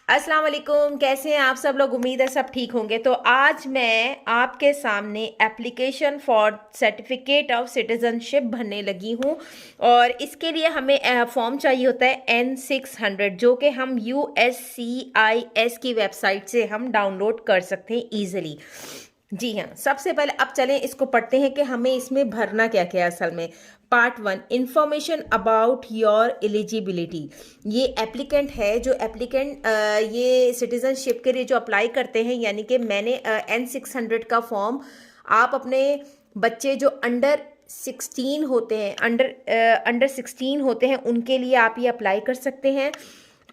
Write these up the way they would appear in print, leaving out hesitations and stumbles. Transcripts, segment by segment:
अस्सलाम वालेकुम, कैसे हैं आप सब लोग। उम्मीद है सब ठीक होंगे। तो आज मैं आपके सामने application for certificate of citizenship भरने लगी हूँ और इसके लिए हमें फॉर्म चाहिए होता है N600 जो कि हम USCIS की वेबसाइट से हम डाउनलोड कर सकते हैं ईजिली। जी हाँ, सबसे पहले अब चलें इसको पढ़ते हैं कि हमें इसमें भरना क्या क्या है। असल में part 1 information about your eligibility. ये एप्लीकेंट है जो एप्लीकेंट ये सिटीजनशिप के लिए जो अप्लाई करते हैं, यानी कि मैंने N600 का फॉर्म आप अपने बच्चे जो अंडर 16 होते हैं, अंडर 16 होते हैं, उनके लिए आप ये अप्लाई कर सकते हैं।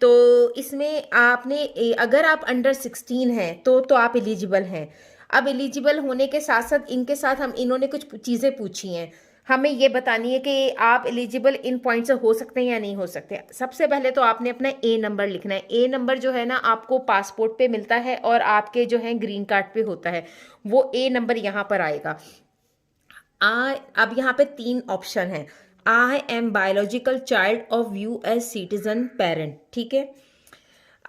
तो इसमें आपने अगर आप अंडर 16 हैं तो आप एलिजिबल हैं। अब एलिजिबल होने के साथ साथ इनके साथ इन्होंने कुछ चीज़ें पूछी हैं, हमें ये बतानी है कि आप एलिजिबल इन पॉइंट से हो सकते हैं या नहीं हो सकते। सबसे पहले तो आपने अपना ए नंबर लिखना है। ए नंबर जो है ना आपको पासपोर्ट पे मिलता है और आपके जो है ग्रीन कार्ड पे होता है, वो ए नंबर यहाँ पर आएगा। अब यहाँ पे 3 ऑप्शन है। I am biological child of US citizen parent, ठीक है।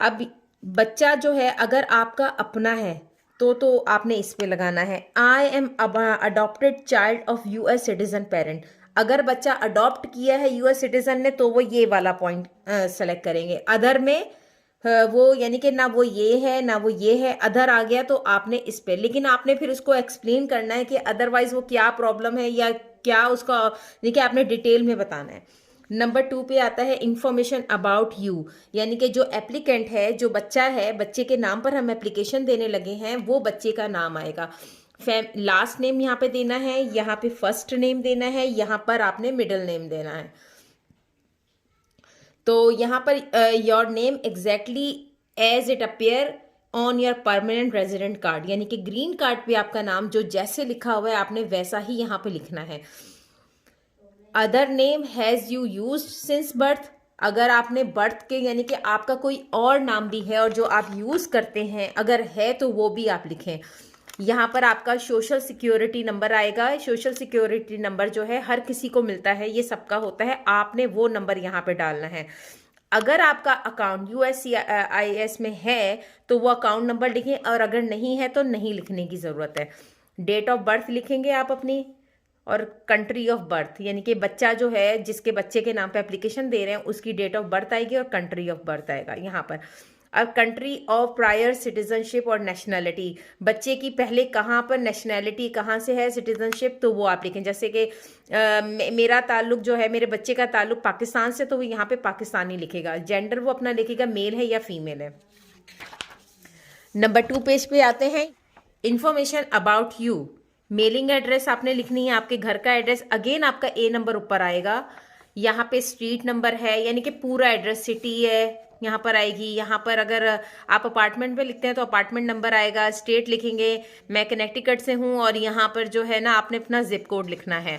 अब बच्चा जो है अगर आपका अपना है तो आपने इस पे लगाना है I am adopted child of US citizen parent. अगर बच्चा अडॉप्ट किया है US सिटीजन ने तो वो ये वाला पॉइंट सेलेक्ट करेंगे। अदर में वो यानी कि ना वो ये है ना वो ये है, अदर आ गया तो आपने इस पे, लेकिन आपने फिर उसको एक्सप्लेन करना है कि अदरवाइज वो क्या प्रॉब्लम है या क्या उसका, यानी कि आपने डिटेल में बताना है। नंबर 2 पे आता है इंफॉर्मेशन अबाउट यू, यानी कि जो एप्लीकेंट है, जो बच्चा है, बच्चे के नाम पर हम एप्लीकेशन देने लगे हैं, वो बच्चे का नाम आएगा। लास्ट नेम यहाँ पे देना है, यहाँ पे फर्स्ट नेम देना है, यहाँ पर आपने मिडिल नेम देना है। तो यहाँ पर your name exactly as it appear on your permanent resident card, यानी कि ग्रीन कार्ड पे आपका नाम जो जैसे लिखा हुआ है आपने वैसा ही यहाँ पे लिखना है। Other name has you use since birth, अगर आपने बर्थ के यानी कि आपका कोई और नाम भी है और जो आप यूज़ करते हैं अगर है तो वो भी आप लिखें। यहाँ पर आपका सोशल सिक्योरिटी नंबर आएगा। सोशल सिक्योरिटी नंबर जो है हर किसी को मिलता है, ये सबका होता है, आपने वो नंबर यहाँ पे डालना है। अगर आपका अकाउंट USCIS में है तो वो अकाउंट नंबर लिखें और अगर नहीं है तो नहीं लिखने की ज़रूरत है। डेट ऑफ बर्थ लिखेंगे आप अपनी, और कंट्री ऑफ बर्थ, यानी कि बच्चा जो है जिसके बच्चे के नाम पे एप्लीकेशन दे रहे हैं उसकी डेट ऑफ बर्थ आएगी और कंट्री ऑफ बर्थ आएगा यहाँ पर। अब कंट्री ऑफ प्रायर सिटीजनशिप और नेशनैलिटी, बच्चे की पहले कहाँ पर नेशनैलिटी कहाँ से है, सिटीजनशिप, तो वो आप लिखें। जैसे कि मेरा ताल्लुक जो है, मेरे बच्चे का ताल्लुक पाकिस्तान से, तो वो यहाँ पे पाकिस्तानी लिखेगा। जेंडर वो अपना लिखेगा मेल है या फीमेल है। नंबर 2 पेज पे आते हैं information about you. Mailing address आपने लिखनी है, आपके घर का एड्रेस। अगेन आपका ए नंबर ऊपर आएगा, यहाँ पे स्ट्रीट नंबर है, यानी कि पूरा एड्रेस, सिटी है यहाँ पर आएगी। यहाँ पर अगर आप अपार्टमेंट में लिखते हैं तो अपार्टमेंट नंबर आएगा। स्टेट लिखेंगे, मैं कनेक्टिकट से हूँ, और यहाँ पर जो है ना आपने अपना जिप कोड लिखना है।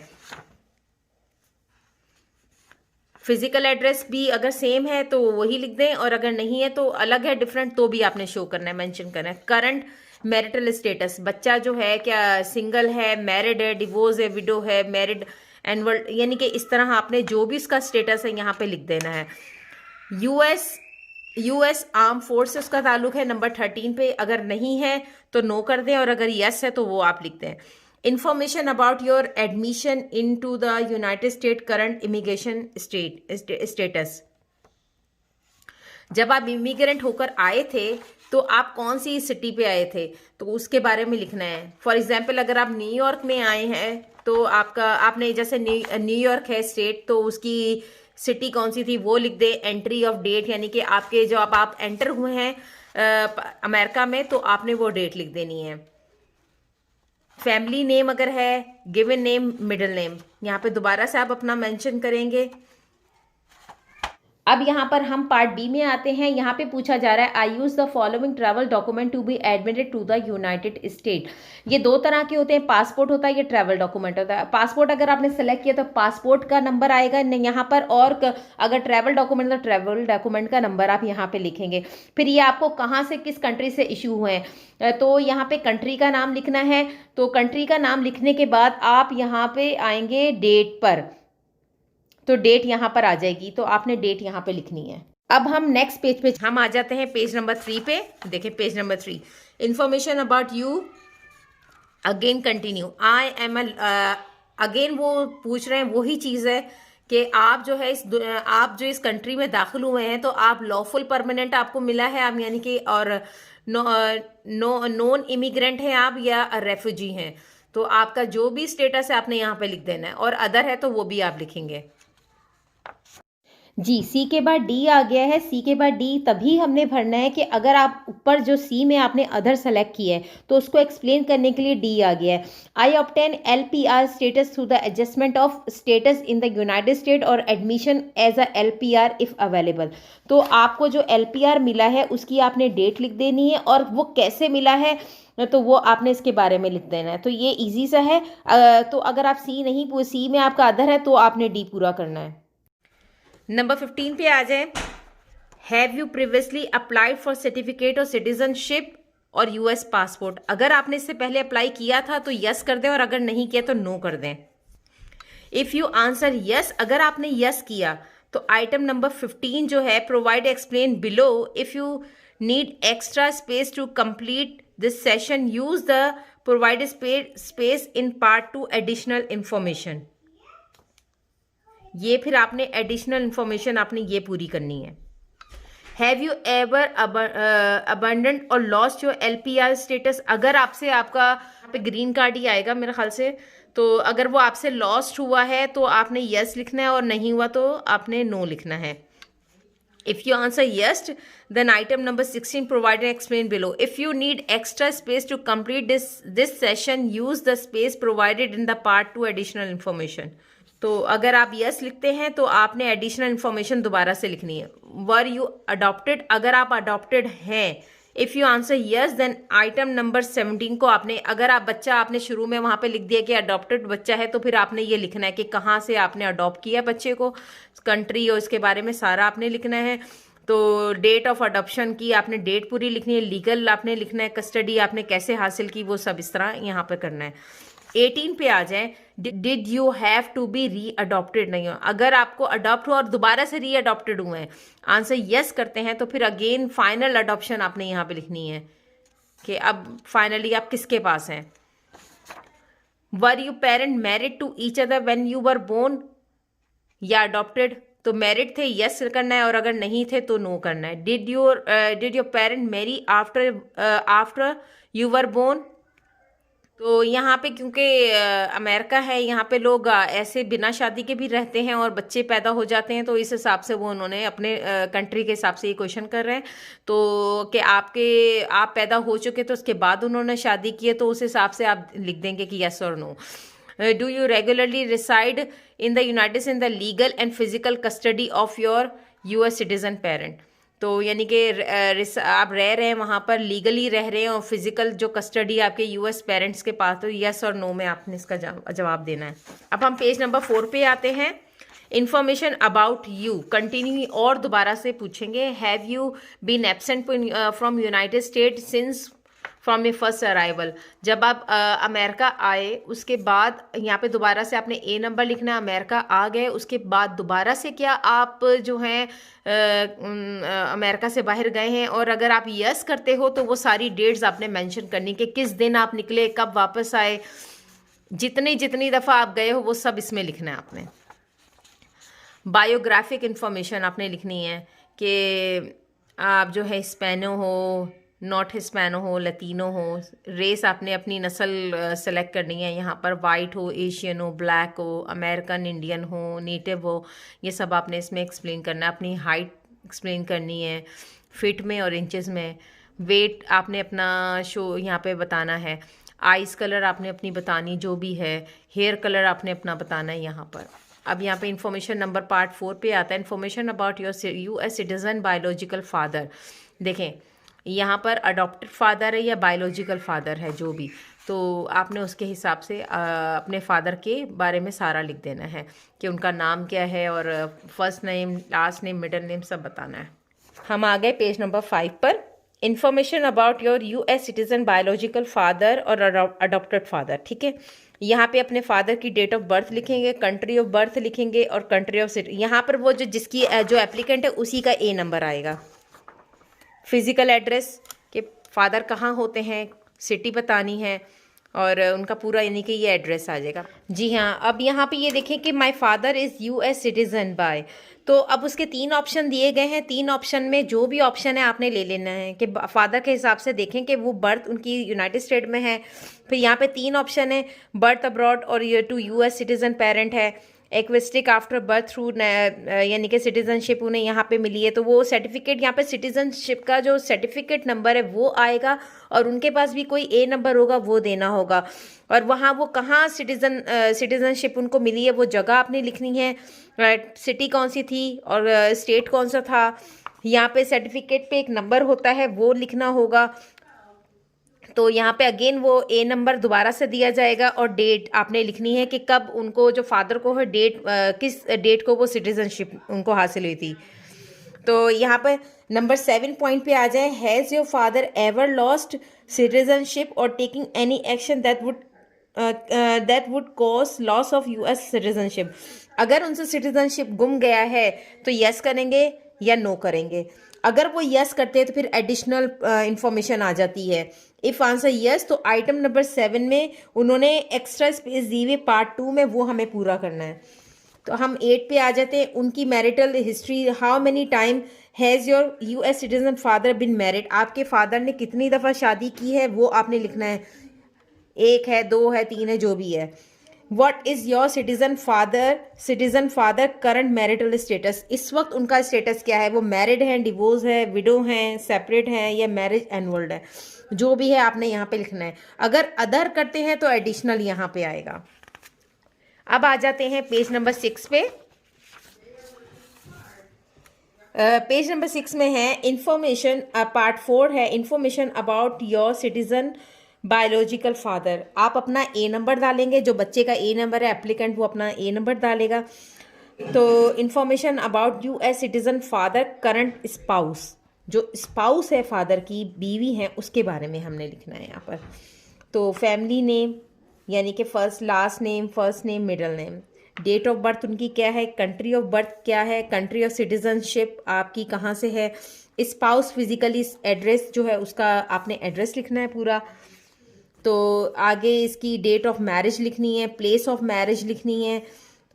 फिजिकल एड्रेस भी अगर सेम है तो वही लिख दें, और अगर नहीं है तो अलग है, डिफरेंट, तो भी आपने शो करना है, मेंशन करना है। करंट मैरिटल स्टेटस, बच्चा जो है क्या सिंगल है, मैरिड है, डिवोर्स है, विडो है, मैरिड, एनवर्ड, यानी कि इस तरह आपने जो भी उसका स्टेटस है यहाँ पे लिख देना है। यूएस आर्म फोर्सेस का ताल्लुक है नंबर 13 पे, अगर नहीं है तो नो कर दें, और अगर यस है तो वो आप लिख दें। Information about your admission into the United State current immigration status, जब आप इमिग्रेंट होकर आए थे तो आप कौन सी सिटी पे आए थे तो उसके बारे में लिखना है। फॉर एग्जाम्पल अगर आप न्यूयॉर्क में आए हैं तो आपने जैसे न्यूयॉर्क है स्टेट, तो उसकी सिटी कौन सी थी वो लिख दे। एंट्री ऑफ डेट, यानी कि आपके जो आप एंटर हुए हैं अमेरिका में तो आपने वो डेट लिख देनी है। फैमिली नेम अगर है, गिवन नेम, मिडिल नेम, यहाँ पे दोबारा से आप अपना मेंशन करेंगे। अब यहाँ पर हम पार्ट बी में आते हैं। यहाँ पे पूछा जा रहा है I use the following travel document to be admitted to the United State. ये 2 तरह के होते हैं, पासपोर्ट होता है, ये ट्रैवल डॉक्यूमेंट होता है। पासपोर्ट अगर आपने सेलेक्ट किया तो पासपोर्ट का नंबर आएगा यहाँ पर, और अगर ट्रैवल डॉक्यूमेंट तो ट्रैवल डॉक्यूमेंट का नंबर आप यहाँ पे लिखेंगे। फिर ये आपको कहाँ से, किस कंट्री से इशू हुए हैं, तो यहाँ पे कंट्री का नाम लिखना है। तो कंट्री का नाम लिखने के बाद आप यहाँ पे आएंगे डेट पर, तो डेट यहाँ पर आ जाएगी, तो आपने डेट यहाँ पे लिखनी है। अब हम नेक्स्ट पेज पे हम आ जाते हैं, पेज नंबर 3 पे। देखें page number 3, information about you again continue. I am again वो पूछ रहे हैं, वही चीज़ है कि आप जो है आप जो इस कंट्री में दाखिल हुए हैं तो आप लॉफुल परमानेंट आपको मिला है, आप यानी कि, और नॉन इमिग्रेंट हैं आप या रेफ्यूजी हैं, तो आपका जो भी स्टेटस है आपने यहाँ पे लिख देना है, और अदर है तो वो भी आप लिखेंगे। जी, सी के बाद डी आ गया है। सी के बाद डी तभी हमने भरना है कि अगर आप ऊपर जो सी में आपने अदर सेलेक्ट किया है तो उसको एक्सप्लेन करने के लिए डी आ गया है। I obtain LPR status through the adjustment of status in the United State और admission as a LPR if available. तो आपको जो LPR मिला है उसकी आपने डेट लिख देनी है, और वो कैसे मिला है तो वो आपने इसके बारे में लिख देना है। तो ये इजी सा है। तो अगर आप सी में आपका अदर है तो आपने डी पूरा करना है। नंबर 15 पे आ जाए। Have you previously applied for certificate of citizenship और US पासपोर्ट। अगर आपने इससे पहले अप्लाई किया था तो यस कर दें, और अगर नहीं किया तो नो कर दें। इफ़ यू आंसर यस, अगर आपने यस किया तो आइटम नंबर 15 जो है, provide explain below if you need extra space to complete this session, use the provide space in part 2 additional information. ये फिर आपने एडिशनल इंफॉर्मेशन आपने ये पूरी करनी है। हैव यू एवर अबंडेंट और लॉस्ट योर LPR स्टेटस। अगर आपसे आपका पे ग्रीन कार्ड ही आएगा मेरे ख्याल से, तो अगर वो आपसे लॉस्ट हुआ है तो आपने यस लिखना है, और नहीं हुआ तो आपने नो लिखना है। If you answer yes, then item number 16 provide and explain below. If you need extra space to complete this session, use the space provided in the part 2 additional information. तो अगर आप यस लिखते हैं तो आपने additional information दोबारा से लिखनी है। वर यू अडॉप्टेड, अगर आप अडॉप्टेड हैं। If you answer yes, then item number 17 को आपने, अगर आप बच्चा आपने शुरू में वहाँ पे लिख दिया कि अडॉप्टेड बच्चा है, तो फिर आपने ये लिखना है कि कहाँ से आपने अडॉप्ट किया बच्चे को, कंट्री और इसके बारे में सारा आपने लिखना है। तो डेट ऑफ अडॉप्शन की आपने डेट पूरी लिखनी है, लीगल आपने लिखना है, कस्टडी आपने कैसे हासिल की, वो सब इस तरह यहाँ पर करना है। 18 पे आ जाए। Did you have to be readopted, नहीं हो, अगर आपको अडॉप्ट हुआ और दोबारा से री अडॉप्टेड हुए हैं, आंसर यस करते हैं तो फिर अगेन फाइनल अडॉप्शन आपने यहाँ पे लिखनी है कि अब फाइनली आप किसके पास हैं। Were you parent married to each other when you were born या अडॉप्टेड, तो मैरिड थे यस करना है, और अगर नहीं थे तो नो करना है। Did your parent marry after you were born, तो यहाँ पे क्योंकि अमेरिका है, यहाँ पे लोग ऐसे बिना शादी के भी रहते हैं और बच्चे पैदा हो जाते हैं, तो इस हिसाब से वो उन्होंने अपने कंट्री के हिसाब से ये क्वेश्चन कर रहे हैं। तो कि आप पैदा हो चुके तो उसके बाद उन्होंने शादी की है, तो उस हिसाब से आप लिख देंगे कि यस और no. Do you regularly reside in the United States in the legal and physical custody of your US citizen parent, तो यानी कि आप रह रहे हैं वहाँ पर, लीगली रह रहे हैं, और फिजिकल जो कस्टडी आपके US पेरेंट्स के पास, तो यस और नो में आपने इसका जवाब देना है। अब हम पेज नंबर 4 पे आते हैं। इन्फॉर्मेशन अबाउट यू कंटिन्यू, और दोबारा से पूछेंगे। Have you been absent from United State since from a first arrival, जब आप अमेरिका आए उसके बाद यहाँ पे दोबारा से आपने ए नंबर लिखना है। अमेरिका आ गए उसके बाद दोबारा से क्या आप जो हैं अमेरिका से बाहर गए हैं, और अगर आप यस करते हो तो वो सारी डेट्स आपने मेंशन करनी कि किस दिन आप निकले, कब वापस आए, जितनी दफ़ा आप गए हो वो सब इसमें लिखना है आपने। बायोग्राफिक इंफॉर्मेशन आपने लिखनी है कि आप जो है हिस्पैनो हो, नॉट हिस्पैनो हो, लतीनो हो, रेस आपने अपनी नस्ल सेलेक्ट करनी है यहाँ पर, वाइट हो, एशियन हो, ब्लैक हो, अमेरिकन इंडियन हो, नेटिव हो, ये सब आपने इसमें एक्सप्लेन करना है। अपनी हाइट एक्सप्लेन करनी है फिट में और इंचेस में। वेट आपने अपना शो यहाँ पे बताना है। आइज़ कलर आपने अपनी बतानी जो भी है। हेयर कलर आपने अपना बताना है यहाँ पर। अब यहाँ पे इंफॉर्मेशन नंबर पार्ट 4 पे आता है। Information about your US citizen biological father. देखें यहाँ पर अडॉप्टेड फादर है या बायोलॉजिकल फादर है, जो भी, तो आपने उसके हिसाब से अपने फादर के बारे में सारा लिख देना है कि उनका नाम क्या है, और first name, last name, middle name सब बताना है। हम आ गए पेज नंबर 5 पर। Information about your US citizen biological father और अडॉप्टेड फादर, ठीक है। यहाँ पे अपने फादर की डेट ऑफ बर्थ लिखेंगे, कंट्री ऑफ बर्थ लिखेंगे और कंट्री ऑफ सिटी। यहाँ पर वो जो जिसकी जो एप्लीकेंट है उसी का ए नंबर आएगा। फिजिकल एड्रेस के फादर कहाँ होते हैं, सिटी बतानी है और उनका पूरा यानी कि ये एड्रेस आ जाएगा। जी हाँ, अब यहाँ पे ये देखें कि my father is US citizen bye, तो अब उसके 3 ऑप्शन दिए गए हैं। 3 ऑप्शन में जो भी ऑप्शन है आपने ले लेना है कि फादर के हिसाब से देखें कि वो बर्थ उनकी यूनाइटेड स्टेट में है। फिर यहाँ पे 3 ऑप्शन है, बर्थ अब्रॉड और ये टू यूएस सिटीजन पेरेंट है, एक्विस्टिक आफ्टर बर्थ थ्रू यानी कि सिटीजनशिप उन्हें यहाँ पे मिली है, तो वो सर्टिफिकेट यहाँ पे सिटीजनशिप का जो सर्टिफिकेट नंबर है वो आएगा और उनके पास भी कोई ए नंबर होगा वो देना होगा। और वहाँ वो कहाँ सिटीजनशिप उनको मिली है वो जगह आपने लिखनी है, सिटी कौन सी थी और स्टेट कौन सा था। यहाँ पे सर्टिफिकेट पे एक नंबर होता है वो लिखना होगा। तो यहाँ पे अगेन वो ए नंबर दोबारा से दिया जाएगा और डेट आपने लिखनी है कि कब उनको जो फादर को है किस डेट को वो सिटीजनशिप उनको हासिल हुई थी। तो यहाँ पर नंबर 7 पॉइंट पे आ जाए, has your father ever lost citizenship और taking any action that would cause loss of US citizenship. अगर उनसे सिटीजनशिप गुम गया है तो यस करेंगे या नो करेंगे। अगर वो यस करते हैं तो फिर एडिशनल इंफॉर्मेशन आ जाती है। इफ आंसर यस तो आइटम नंबर 7 में उन्होंने एक्स्ट्रा स्पेस दी हुई पार्ट 2 में वो हमें पूरा करना है। तो हम 8 पे आ जाते हैं, उनकी marital history, how many time has your US citizen father been married. आपके फादर ने कितनी दफ़ा शादी की है वो आपने लिखना है, 1 है, 2 है, 3 है, जो भी है। What is your citizen father current marital status. इस वक्त उनका स्टेटस क्या है, वो मैरिड हैं, डिवोर्स है, विडो हैं, सेपरेट हैं या मैरिज एनवर्ल्ड है, जो भी है आपने यहाँ पे लिखना है। अगर अदर करते हैं तो एडिशनल यहाँ पे आएगा। अब आ जाते हैं पेज नंबर 6 पे। पेज नंबर 6 में है इंफॉर्मेशन, पार्ट 4 है information about your citizen biological father. आप अपना ए नंबर डालेंगे, जो बच्चे का ए नंबर है एप्लीकेंट वो अपना ए नंबर डालेगा। तो information about US citizen father current spouse, जो स्पाउस है फादर की बीवी है उसके बारे में हमने लिखना है यहाँ पर। तो फैमिली नेम यानी कि last name middle name, date of birth उनकी क्या है, कंट्री ऑफ बर्थ क्या है, कंट्री ऑफ सिटीजनशिप आपकी कहाँ से है, स्पाउस फिजिकली एड्रेस जो है उसका आपने एड्रेस लिखना है पूरा। तो आगे इसकी डेट ऑफ मैरिज लिखनी है, प्लेस ऑफ मैरिज लिखनी है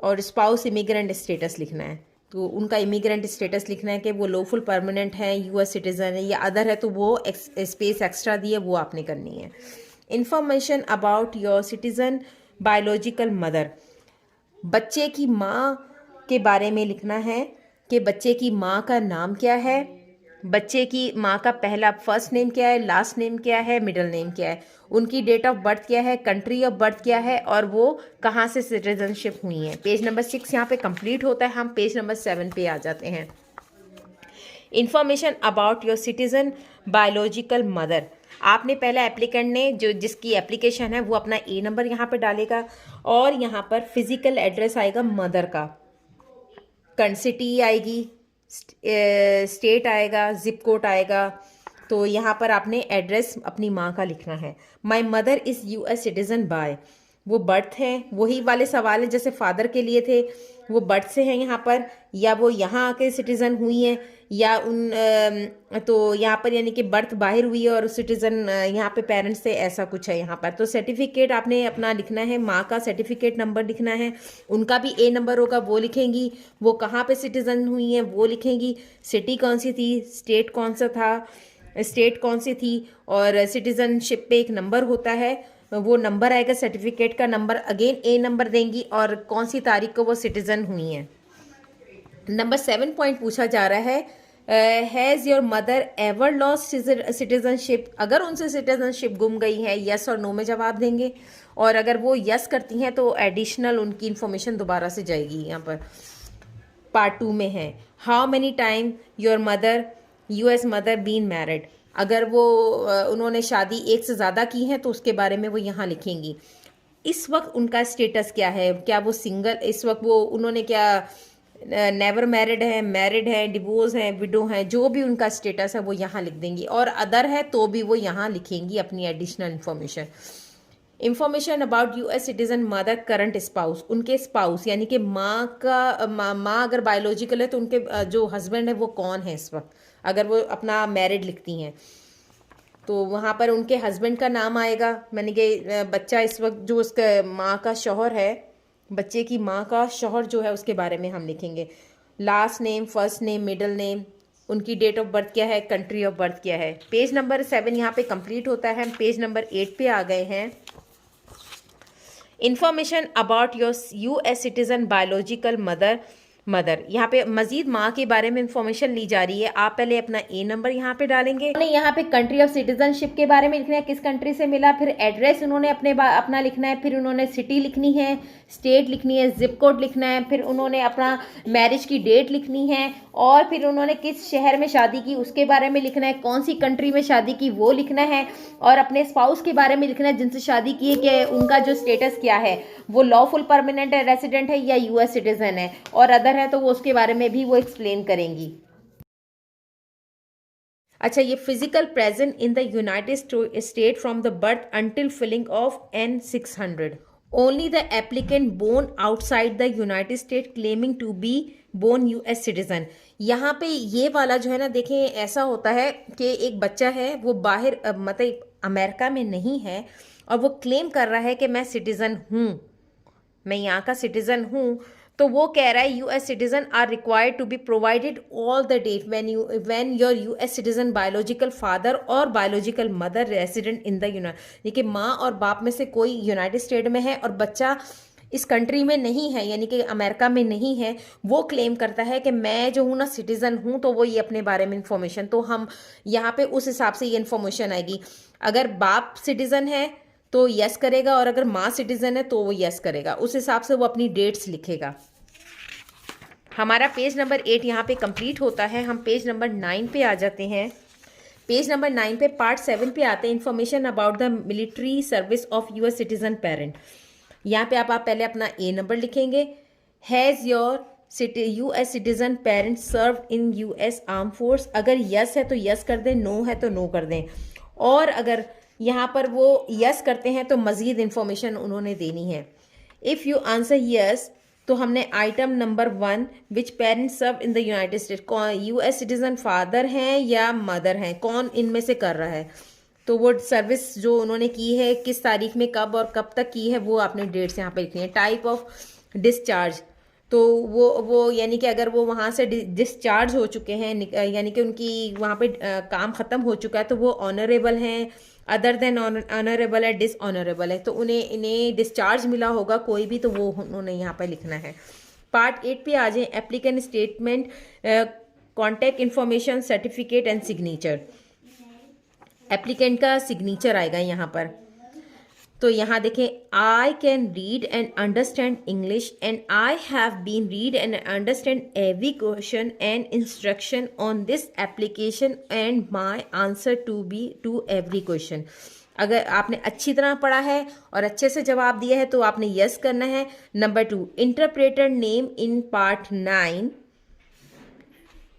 और स्पाउस इमिग्रेंट स्टेटस लिखना है। तो उनका इमिग्रेंट स्टेटस लिखना है कि वो लॉफुल परमानेंट है, यूएस सिटीजन है या अदर है, तो वो स्पेस एक्स्ट्रा दी है वो आपने करनी है। Information about your citizen biological mother, बच्चे की माँ के बारे में लिखना है कि बच्चे की माँ का नाम क्या है, बच्चे की माँ का पहला फर्स्ट नेम क्या है, लास्ट नेम क्या है, मिडिल नेम क्या है, उनकी डेट ऑफ बर्थ क्या है, कंट्री ऑफ बर्थ क्या है और वो कहाँ से सिटीजनशिप हुई है। पेज नंबर 6 यहाँ पे कंप्लीट होता है। हम पेज नंबर 7 पे आ जाते हैं। Information about your citizen biological mother, आपने पहला एप्लीकेंट ने जो जिसकी एप्लीकेशन है वो अपना ए नंबर यहाँ पे डालेगा और यहाँ पर फिजिकल एड्रेस आएगा मदर का, सिटी आएगी, स्टेट आएगा, जिप कोड आएगा। तो यहाँ पर आपने एड्रेस अपनी माँ का लिखना है। My mother is US citizen bye, वो बर्थ है, वही वाले सवाल है जैसे फादर के लिए थे, वो बर्थ से हैं यहाँ पर या वो यहाँ आके सिटीज़न हुई हैं या तो यहाँ पर यानी कि बर्थ बाहर हुई है और सिटीज़न यहाँ पे पेरेंट्स से, ऐसा कुछ है यहाँ पर। तो सर्टिफिकेट आपने अपना लिखना है, माँ का सर्टिफिकेट नंबर लिखना है, उनका भी ए नंबर होगा वो लिखेंगी, वो कहाँ पे सिटीज़न हुई हैं वो लिखेंगी, सिटी कौन सी थी, स्टेट कौन सी थी और सिटीज़नशिप पे एक नंबर होता है, वो नंबर आएगा सर्टिफिकेट का नंबर, अगेन ए नंबर देंगी और कौन सी तारीख को वो सिटीज़न हुई हैं। नंबर 7 पॉइंट पूछा जा रहा है, has your mother ever lost citizenship. अगर उनसे सिटीजनशिप गुम गई है यस और नो में जवाब देंगे और अगर वो यस करती हैं तो एडिशनल उनकी इन्फॉर्मेशन दोबारा से जाएगी। यहाँ पर पार्ट 2 में है how many time your mother US mother been married, अगर वो उन्होंने शादी एक से ज़्यादा की है तो उसके बारे में वो यहाँ लिखेंगी। इस वक्त उनका स्टेटस क्या है, क्या वो सिंगल, इस वक्त वो उन्होंने क्या नेवर मैरिड है, डिवोर्स है, विडो है, जो भी उनका स्टेटस है वो यहाँ लिख देंगी और अदर है तो भी वो यहाँ लिखेंगी अपनी additional information. Information about US citizen mother current spouse, उनके स्पाउस यानी कि माँ का माँ अगर बायोलॉजिकल है तो उनके जो हस्बैंड है वो कौन है इस वक्त, अगर वो अपना मैरिड लिखती हैं तो वहाँ पर उनके हस्बैंड का नाम आएगा। यानी कि बच्चा इस वक्त जो उसका माँ का शौहर है, बच्चे की माँ का शौहर जो है उसके बारे में हम लिखेंगे। Last name, first name, middle name, उनकी डेट ऑफ बर्थ क्या है, कंट्री ऑफ बर्थ क्या है। पेज नंबर 7 यहाँ पे कंप्लीट होता है। हम पेज नंबर 8 पे आ गए हैं। Information about your US citizen biological mother यहाँ पे मजीद माँ के बारे में इंफॉर्मेशन ली जा रही है। आप पहले अपना ए नंबर यहाँ पे डालेंगे। उन्होंने यहाँ पे कंट्री ऑफ सिटीजनशिप के बारे में लिखना है, किस कंट्री से मिला, फिर एड्रेस उन्होंने अपना लिखना है, फिर उन्होंने सिटी लिखनी है, स्टेट लिखनी है, जिप कोड लिखना है, फिर उन्होंने अपना मैरिज की डेट लिखनी है, और फिर उन्होंने किस शहर में शादी की उसके बारे में लिखना है, कौन सी कंट्री में शादी की वो लिखना है, और अपने स्पाउस के बारे में लिखना है जिनसे शादी की है कि उनका जो स्टेटस क्या है, वो लॉफुल परमानेंट है, रेसिडेंट है या यूएस सिटीजन है, और अदर है तो वो उसके बारे में भी वो एक्सप्लेन करेंगी। अच्छा, ये physical present in the United State from the birth until filing of N600। Only the applicant born outside the United State claiming to be born US citizen. यहाँ पे ये वाला जो है ना, देखें ऐसा होता है कि एक बच्चा है वो बाहर मतलब अमेरिका में नहीं है और वो क्लेम कर रहा है कि मैं सिटीजन हूँ, मैं यहाँ का सिटीजन हूँ, तो वो कह रहा है US citizen are required to be provided all the date when your US citizen biological father और biological mother resident in the United, यानी कि माँ और बाप में से कोई यूनाइटेड स्टेट में है और बच्चा इस कंट्री में नहीं है, यानी कि अमेरिका में नहीं है, वो क्लेम करता है कि मैं जो हूँ ना सिटीजन हूँ, तो वो ये अपने बारे में इंफॉर्मेशन, तो हम यहाँ पे उस हिसाब से ये इन्फॉर्मेशन आएगी। अगर बाप सिटीजन है तो यस करेगा, और अगर माँ सिटीजन है तो वो यस करेगा, उस हिसाब से वो अपनी डेट्स लिखेगा। हमारा पेज नंबर 8 यहाँ पे कंप्लीट होता है। हम पेज नंबर 9 पे आ जाते हैं। पेज नंबर 9 पे पार्ट 7 पे आते हैं, information about the military service of US citizen parent. यहाँ पे आप पहले अपना ए नंबर लिखेंगे। Has your US citizen parent serve in US arm force, अगर यस है तो यस कर दें, नो है तो नो कर दें, और अगर यहाँ पर वो यस करते हैं तो मज़ीद इन्फॉर्मेशन उन्होंने देनी है। इफ़ यू आंसर यस तो हमने item number 1 which parents serve in the United State, कौन यूएस सिटीजन फादर हैं या मदर हैं, कौन इनमें से कर रहा है, तो वो सर्विस जो उन्होंने की है किस तारीख में, कब और कब तक की है, वो आपने डेट्स यहाँ पे लिखनी है। टाइप ऑफ डिस्चार्ज, तो वो यानी कि अगर वो वहाँ से डिस्चार्ज हो चुके हैं, यानी कि उनकी वहाँ पे काम ख़त्म हो चुका है, तो वो ऑनरेबल हैं, अदर देन ऑनरेबल है, डिसऑनरेबल है, तो इन्हें डिस्चार्ज मिला होगा कोई भी, तो वो उन्होंने यहाँ पर लिखना है। पार्ट 8 पे आ जाए, applicant statement, contact information, certificate and signature. Applicant का सिग्नेचर आएगा यहाँ पर, तो यहाँ देखें, I can read and understand English and I have been read and understand every question and instruction on this application and my answer to every question. अगर आपने अच्छी तरह पढ़ा है और अच्छे से जवाब दिया है तो आपने यस करना है। Number 2, interpreter name in part 9,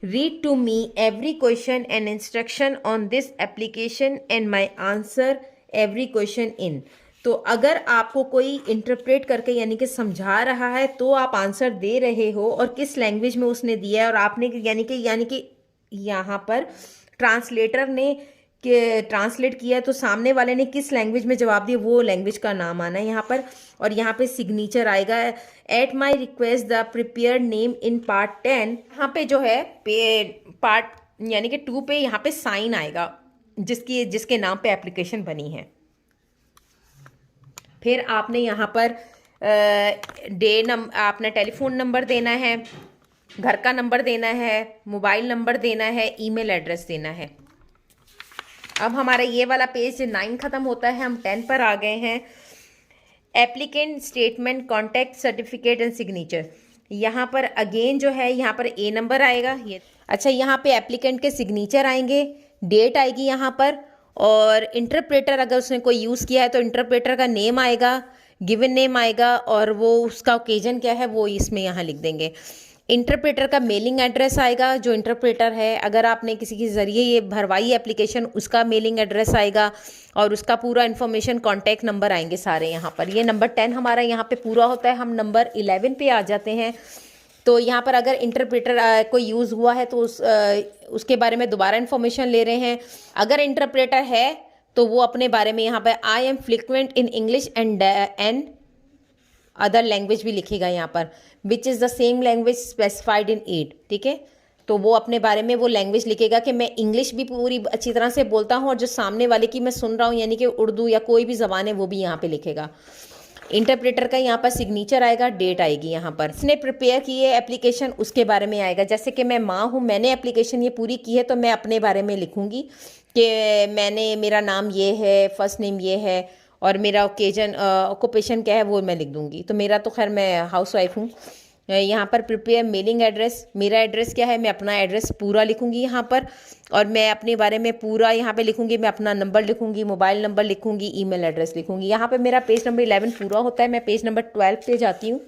read to me every question and instruction on this application and my answer every question in. तो अगर आपको कोई इंटरप्रेट करके यानी कि समझा रहा है तो आप आंसर दे रहे हो, और किस लैंग्वेज में उसने दिया है, और आपने यानी कि यहाँ पर ट्रांसलेटर ने ट्रांसलेट किया तो सामने वाले ने किस लैंग्वेज में जवाब दिया, वो लैंग्वेज का नाम आना है यहाँ पर, और यहाँ पे सिग्नेचर आएगा। At my request the prepare name in part 10, यहाँ पे जो है पार्ट यानी कि 2 पे यहाँ पे साइन आएगा जिसके नाम पे एप्लीकेशन बनी है। फिर आपने यहाँ पर अपना टेलीफोन नंबर देना है, घर का नंबर देना है, मोबाइल नंबर देना है, ईमेल एड्रेस देना है। अब हमारा ये वाला पेज 9 ख़त्म होता है, हम 10 पर आ गए हैं। Applicant statement, contact certificate and signature. यहाँ पर अगेन जो है यहाँ पर ए नंबर आएगा ये। अच्छा, यहाँ पे एप्लीकेंट के सिग्नेचर आएंगे, डेट आएगी यहाँ पर, और इंटरप्रेटर अगर उसने कोई यूज़ किया है तो इंटरप्रेटर का नेम आएगा, गिवन नेम आएगा, और वो उसका ओकेजन क्या है वो इसमें यहाँ लिख देंगे। इंटरप्रेटर का मेलिंग एड्रेस आएगा, जो इंटरप्रेटर है, अगर आपने किसी के ज़रिए ये भरवाई एप्लीकेशन, उसका मेलिंग एड्रेस आएगा और उसका पूरा इन्फॉर्मेशन, कॉन्टैक्ट नंबर आएंगे सारे यहाँ पर। ये नंबर 10 हमारा यहाँ पे पूरा होता है। हम नंबर 11 पे आ जाते हैं। तो यहाँ पर अगर इंटरप्रेटर कोई यूज़ हुआ है तो उसके बारे में दोबारा इन्फॉर्मेशन ले रहे हैं। अगर इंटरप्रेटर है तो वो अपने बारे में यहाँ पर I am fluent in English and other language भी लिखेगा यहाँ पर, which is the same language specified in एड। ठीक है, तो वो अपने बारे में वो लैंग्वेज लिखेगा कि मैं इंग्लिश भी पूरी अच्छी तरह से बोलता हूँ और जो सामने वाले की मैं सुन रहा हूँ यानी कि उर्दू या कोई भी ज़बान है वो भी यहाँ पे लिखेगा। इंटरप्रेटर का यहाँ पर सिग्नेचर आएगा, डेट आएगी यहाँ पर। इसने प्रिपेयर की है एप्लीकेशन, उसके बारे में आएगा। जैसे कि मैं माँ हूँ, मैंने एप्लीकेशन ये पूरी की है तो मैं अपने बारे में लिखूँगी कि मेरा नाम ये है, फर्स्ट नेम ये है और मेरा ऑक्यूपेशन क्या है वो मैं लिख दूँगी। तो मेरा तो खैर मैं हाउस वाइफ हूँ। यहाँ पर प्रिपेयर मेलिंग एड्रेस, मेरा एड्रेस क्या है, मैं अपना एड्रेस पूरा लिखूंगी यहाँ पर और मैं अपने बारे में पूरा यहाँ पे लिखूंगी। मैं अपना नंबर लिखूंगी, मोबाइल नंबर लिखूंगी, ईमेल एड्रेस लिखूंगी। यहाँ पे मेरा पेज नंबर 11 पूरा होता है। मैं पेज नंबर 12 पे जाती हूँ।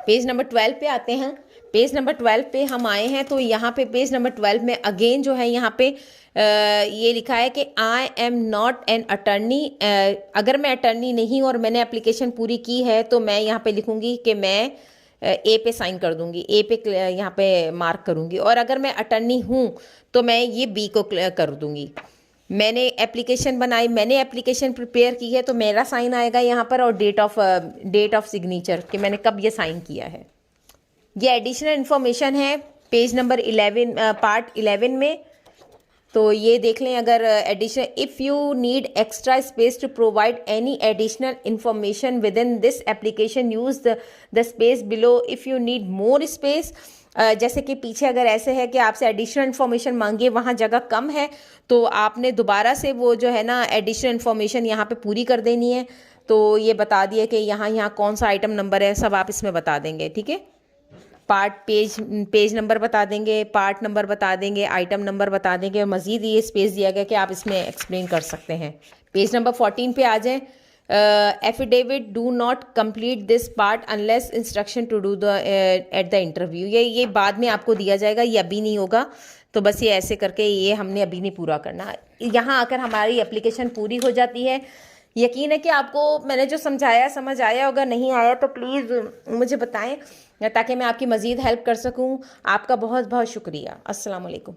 पेज नंबर 12 पे आते हैं। पेज नंबर 12 पे हम आए हैं तो यहाँ पे पेज नंबर 12 में अगेन जो है यहाँ पे ये लिखा है कि I am not an attorney. अगर मैं अटर्नी नहीं और मैंने एप्लीकेशन पूरी की है तो मैं यहाँ पे लिखूंगी कि मैं ए पे साइन कर दूंगी, ए पे यहाँ पे मार्क करूंगी। और अगर मैं अटर्नी हूँ तो मैं ये बी को कर दूंगी। मैंने एप्लीकेशन बनाई, मैंने एप्लीकेशन प्रिपेयर की है तो मेरा साइन आएगा यहाँ पर और डेट ऑफ सिग्नेचर कि मैंने कब ये साइन किया है। ये एडिशनल इन्फॉर्मेशन है पेज नंबर 11 पार्ट 11 में। तो ये देख लें। अगर additional, if you need extra space to provide any additional information within this application use the space below. If you need more space, जैसे कि पीछे अगर ऐसे है कि आपसे एडिशनल इन्फॉर्मेशन मांगिए, वहाँ जगह कम है तो आपने दोबारा से वो जो है ना एडिशनल इन्फॉर्मेशन यहाँ पे पूरी कर देनी है। तो ये बता दिए कि यहाँ कौन सा आइटम नंबर है, सब आप इसमें बता देंगे। ठीक है, पार्ट पेज नंबर बता देंगे, पार्ट नंबर बता देंगे, आइटम नंबर बता देंगे और मज़ीद ये स्पेस दिया गया कि आप इसमें एक्सप्लेन कर सकते हैं। पेज नंबर 14 पे आ जाएं। Affidavit do not complete this part unless instruction to do the at the interview. ये बाद में आपको दिया जाएगा, ये अभी नहीं होगा। तो बस ये ऐसे करके ये हमने अभी नहीं पूरा करना। यहाँ आकर हमारी एप्लीकेशन पूरी हो जाती है। यकीन है कि आपको मैंने जो समझाया समझ आया होगा। नहीं आया तो प्लीज़ मुझे बताएं ताकि मैं आपकी मज़ीद हेल्प कर सकूं। आपका बहुत बहुत शुक्रिया। अस्सलाम वालेकुम।